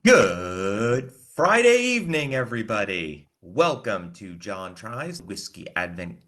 Good Friday evening, everybody. Welcome to John Tries Whiskey Advent.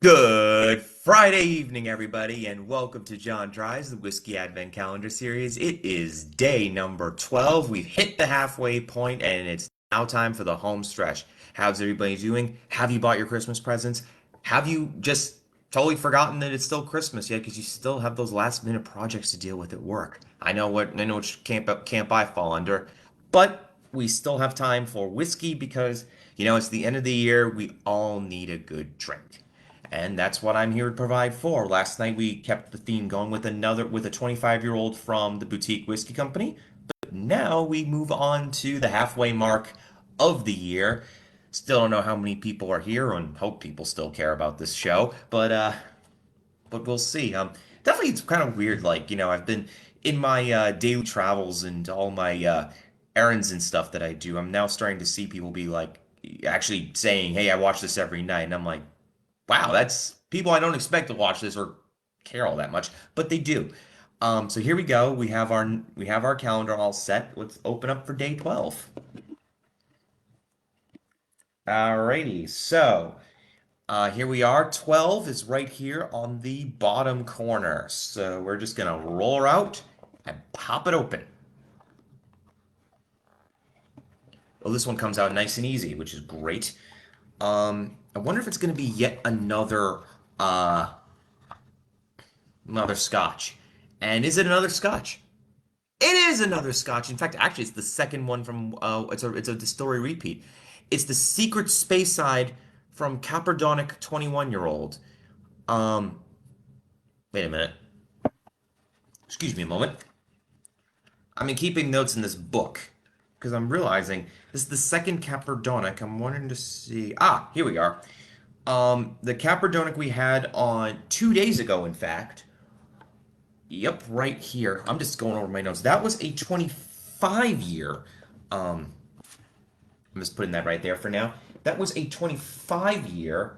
Good Friday evening, everybody, and welcome to John Tries the Whiskey Advent Calendar Series. It is day number 12. We've hit the halfway point, and it's now time for the home stretch. How's everybody doing? Have you bought your Christmas presents? Have you just totally forgotten that it's still Christmas yet because you still have those last minute projects to deal with at work? I know which camp I fall under, but we still have time for whiskey because it's the end of the year. We all need a good drink. And that's what I'm here to provide for. Last night we kept the theme going with a 25-year-old from the boutique whiskey company. But now we move on to the halfway mark of the year. Still don't know how many people are here and hope people still care about this show, but we'll see. Definitely it's kind of weird. I've been in my daily travels and all my errands and stuff that I do. I'm now starting to see people be like actually saying, "Hey, I watch this every night," and I'm like, wow, that's people I don't expect to watch this or care all that much, but they do. So here we go. We have our calendar all set. Let's open up for day 12. Alrighty, so here we are. 12 is right here on the bottom corner. So we're just gonna roll her out and pop it open. Well, this one comes out nice and easy, which is great. I wonder if it's gonna be yet another scotch. And is it another scotch? It is another scotch. In fact, actually, it's the second one from. It's a distillery repeat. It's the Secret Speyside from Caperdonic 21-year-old. Um, Wait a minute. Excuse me a moment. I'm keeping notes in this book because I'm realizing this is the second Caperdonic. I'm wanting to see. Ah, here we are. The Caperdonic we had on 2 days ago, in fact. Yep, right here. I'm just going over my notes. That was a 25 year. Um, I'm just putting that right there for now. That was a 25 year,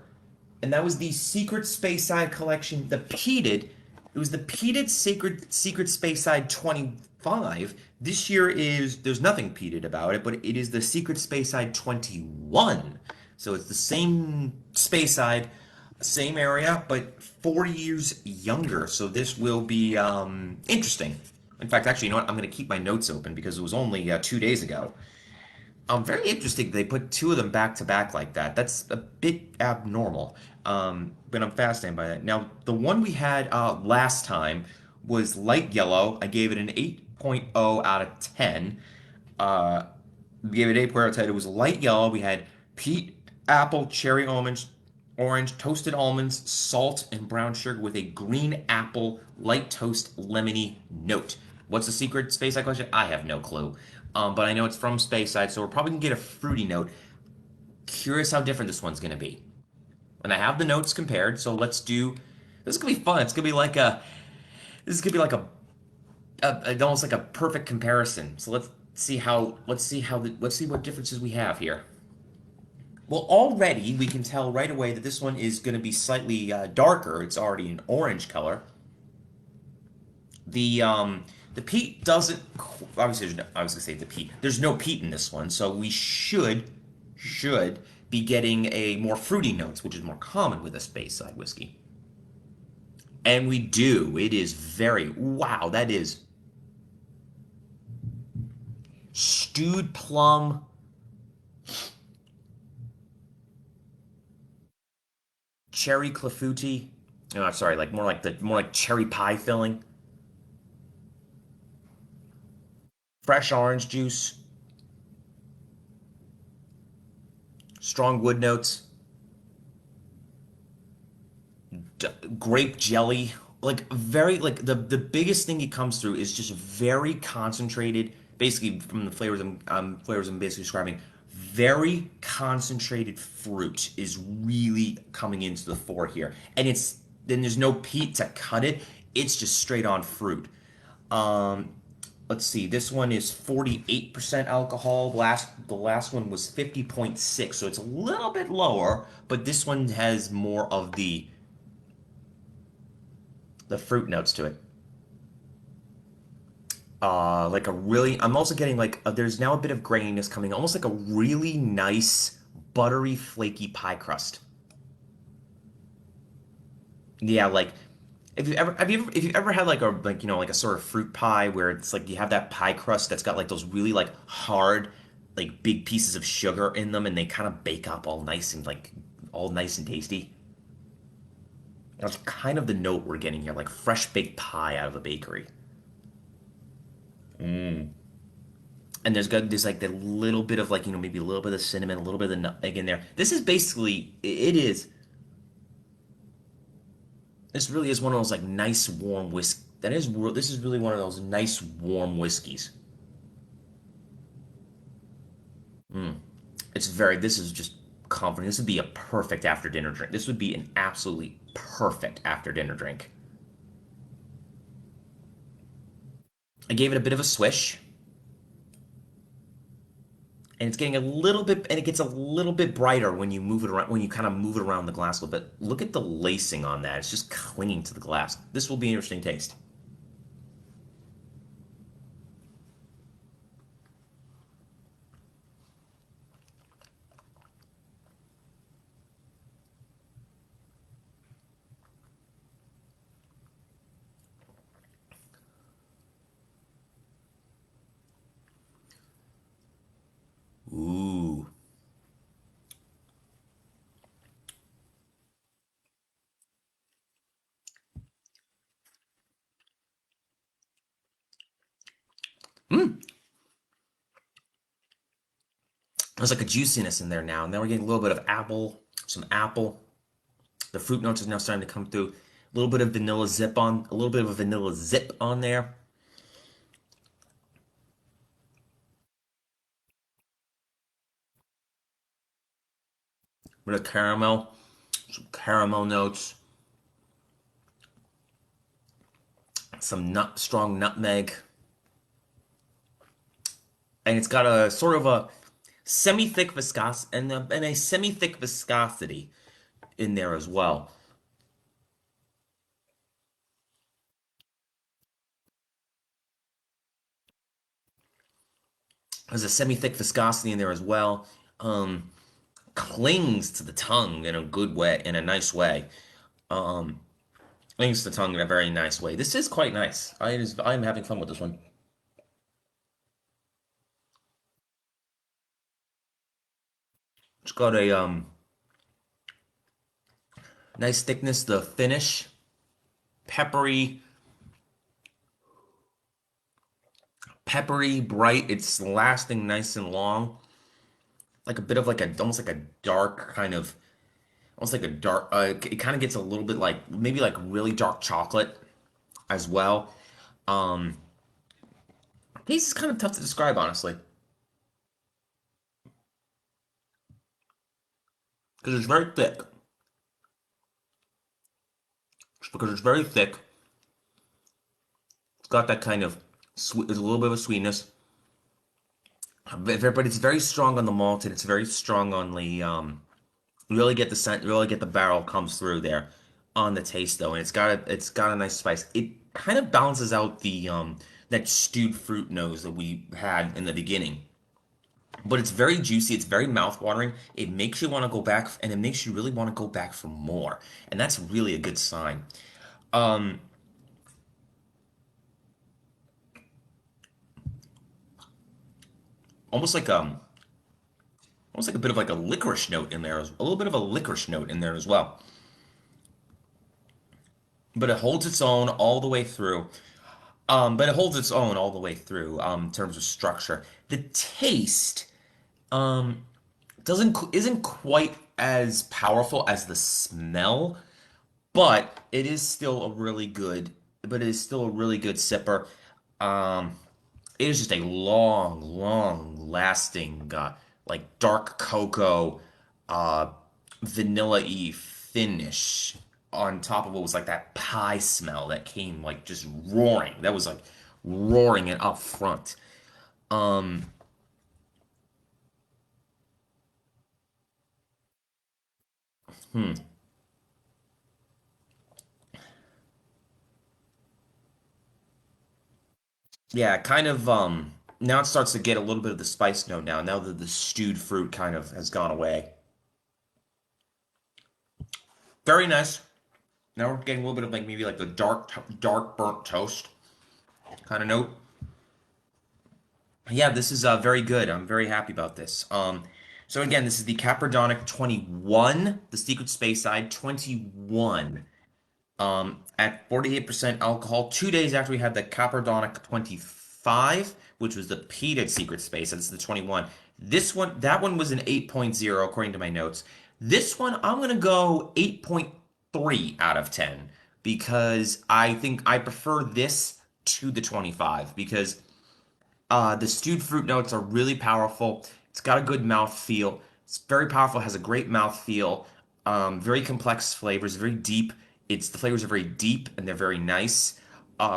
and that was the Secret Speyside collection, the peated. It was the peated Secret Speyside 25. This year there's nothing peated about it, but it is the Secret Speyside 21. So it's the same Speyside, same area, but 4 years younger. So this will be interesting. In fact, actually, you know what? I'm going to keep my notes open because it was only 2 days ago. Very interesting. They put two of them back to back like that. That's a bit abnormal. But I'm fascinated by that. Now, the one we had last time was light yellow. I gave it an 8.0 out of 10. Uh, we gave it 8.0 out of 10. It was light yellow. We had peat, apple, cherry almonds, orange, toasted almonds, salt, and brown sugar with a green apple, light toast, lemony note. What's the secret space side collection? I have no clue. But I know it's from Speyside, so we're probably gonna get a fruity note. Curious how different this one's gonna be. And I have the notes compared, so let's do. This is gonna be fun. It's gonna be like a. This is gonna be like almost like a perfect comparison. So let's see what differences we have here. Well, already we can tell right away that this one is going to be slightly darker. It's already an orange color. The peat doesn't obviously I was gonna say the peat. There's no peat in this one, so we should be getting a more fruity notes, which is more common with a Speyside whiskey. And we do. It is very wow. That is stewed plum, cherry clafouti. Oh, I'm sorry, like more like cherry pie filling, fresh orange juice, strong wood notes, grape jelly. Like very like the biggest thing it comes through is just very concentrated. Basically, from the flavors I'm basically describing, very concentrated fruit is really coming into the fore here, and there's no peat to cut it. It's just straight on fruit. Um, let's see. This one is 48% alcohol. The last one was 50.6, so it's a little bit lower, but this one has more of the fruit notes to it. like a really, I'm also getting like, there's now a bit of graininess coming, almost like a really nice, buttery, flaky pie crust. Yeah, like if you've ever had like a like like a sort of fruit pie where it's like you have that pie crust that's got like those really like hard like big pieces of sugar in them and they kind of bake up all nice and like all nice and tasty. That's kind of the note we're getting here, like fresh baked pie out of a bakery. And there's like the little bit of like maybe a little bit of cinnamon, a little bit of the nutmeg in there. This is basically it is this really is one of those like nice warm whisk. This is really one of those nice warm whiskeys. This is just comforting. This would be a perfect after dinner drink. This would be an absolutely perfect after dinner drink. I gave it a bit of a swish, and it's getting a little bit, and it gets a little bit brighter when you move it around, when you kind of move it around the glass a little bit. Look at the lacing on that. It's just clinging to the glass. This will be an interesting taste. Ooh. Mm. There's like a juiciness in there now. And then we're getting a little bit of apple, some apple. The fruit notes is now starting to come through. A little bit of vanilla zip on, a little bit of a vanilla zip on there. Bit of caramel, some caramel notes, some strong nutmeg, and it's got a sort of a semi-thick viscosity and a semi-thick viscosity in there as well. There's a semi-thick viscosity in there as well. Um, Clings to the tongue in a good way, in a nice way. Um, Clings to the tongue in a very nice way. This is quite nice. I'm having fun with this one. It's got a nice thickness. The finish, peppery, bright. It's lasting nice and long. Like a bit of like a almost like a dark kind of almost like a dark. It kind of gets a little bit like maybe like really dark chocolate as well. Um, Taste is kind of tough to describe, honestly, because it's very thick. Because it's very thick. It's got that kind of sweet. There's a little bit of a sweetness, but it's very strong on the malt and it's very strong on the really get the scent, really get the barrel comes through there on the taste though, and it's got a nice spice. It kind of balances out the that stewed fruit nose that we had in the beginning. But it's very juicy, it's very mouth-watering. It makes you want to go back and it makes you really want to go back for more. And that's really a good sign. Um almost like almost like a bit of like a licorice note in there, a little bit of a licorice note in there as well. But it holds its own all the way through. But it holds its own all the way through in terms of structure. The taste um, doesn't isn't quite as powerful as the smell, but it is still a really good. But it is still a really good sipper. Um, it is just a long lasting, like dark cocoa, uh, vanilla-y finish on top of what was like that pie smell that came like just roaring. That was like roaring and up front. Um, hmm. Yeah, kind of now it starts to get a little bit of the spice note now that the stewed fruit kind of has gone away. Very nice. Now we're getting a little bit of like maybe like the dark burnt toast kind of note. Yeah, this is very good. I'm very happy about this. So again, this is the Capradonic 21, the Secret Space Side 21. At 48% alcohol, 2 days after we had the Capradonic 25, which was the peated Secret Space. That's the 21. This one, that one was an 8.0 according to my notes. This one, I'm gonna go 8.3 out of 10 because I think I prefer this to the 25 because the stewed fruit notes are really powerful. It's got a good mouth feel. It's very powerful. Has a great mouth feel. Very complex flavors. Very deep. The flavors are very deep and they're very nice.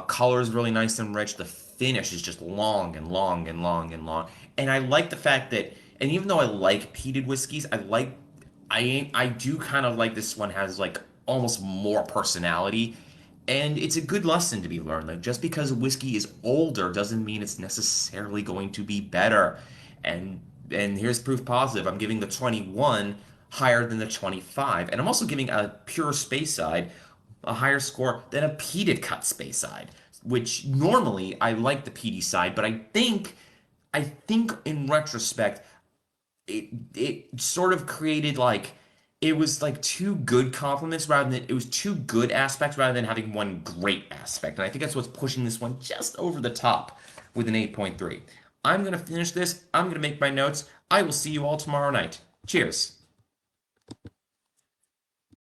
Color is really nice and rich. The finish is just long and long and long and long. And I like the fact that, and even though I like peated whiskeys, I do kind of like this one has like almost more personality. And it's a good lesson to be learned. Like just because whiskey is older doesn't mean it's necessarily going to be better. And and here's proof positive. I'm giving the 21 higher than the 25. And I'm also giving a pure space side a higher score than a peated cut space side, which normally I like the peaty side, but I think in retrospect it sort of created like it was like two good compliments rather than it was two good aspects rather than having one great aspect. And I think that's what's pushing this one just over the top with an 8.3. I'm going to finish this. I'm going to make my notes. I will see you all tomorrow night. Cheers.